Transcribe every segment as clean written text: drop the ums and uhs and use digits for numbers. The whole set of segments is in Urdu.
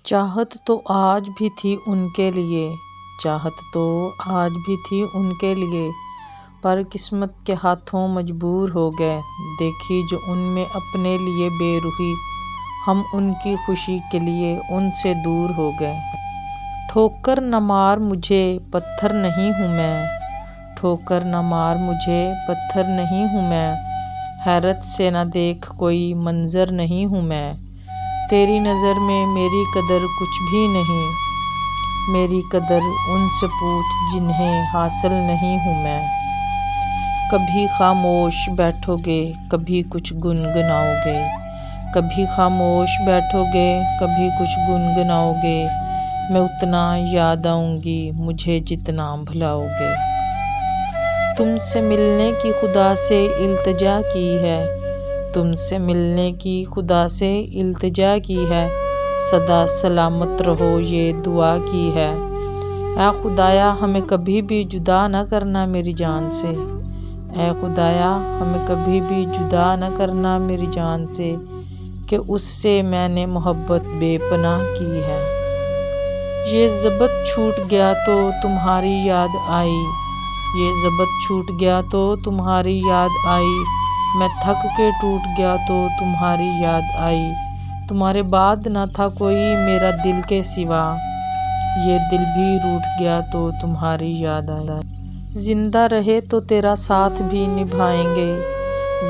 چاہت تو آج بھی تھی ان کے لیے، چاہت تو آج بھی تھی ان کے لیے، پر قسمت کے ہاتھوں مجبور ہو گئے۔ دیکھی جو ان میں اپنے لیے بے روحی، ہم ان کی خوشی کے لیے ان سے دور ہو گئے۔ ٹھوکر نہ مار مجھے پتھر نہیں ہوں میں، ٹھوکر نہ مار مجھے پتھر نہیں ہوں میں، حیرت سے نہ دیکھ کوئی منظر نہیں ہوں میں، تیری نظر میں میری قدر کچھ بھی نہیں، میری قدر ان سے پوچھ جنہیں حاصل نہیں ہوں میں۔ کبھی خاموش بیٹھو گے کبھی کچھ گنگناؤ گے، کبھی خاموش بیٹھو گے کبھی کچھ گنگناؤ گے، میں اتنا یاد آؤں گی مجھے جتنا بھلاؤ گے۔ تم سے ملنے کی خدا سے التجا کی ہے، تم سے ملنے کی خدا سے التجا کی ہے، سدا سلامت رہو یہ دعا کی ہے، اے خدایا ہمیں کبھی بھی جدا نہ کرنا میری جان سے، اے خدایا ہمیں کبھی بھی جدا نہ کرنا میری جان سے، کہ اس سے میں نے محبت بے پناہ کی ہے۔ یہ ضبط چھوٹ گیا تو تمہاری یاد آئی، یہ ضبط چھوٹ گیا تو تمہاری یاد آئی، میں تھک کے ٹوٹ گیا تو تمہاری یاد آئی، تمہارے بعد نہ تھا کوئی میرا دل کے سوا، یہ دل بھی روٹھ گیا تو تمہاری یاد آئی۔ زندہ رہے تو تیرا ساتھ بھی نبھائیں گے،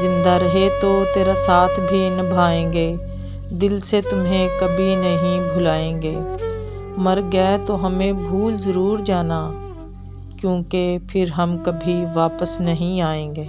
زندہ رہے تو تیرا ساتھ بھی نبھائیں گے، دل سے تمہیں کبھی نہیں بھلائیں گے، مر گئے تو ہمیں بھول ضرور جانا، کیونکہ پھر ہم کبھی واپس نہیں آئیں گے۔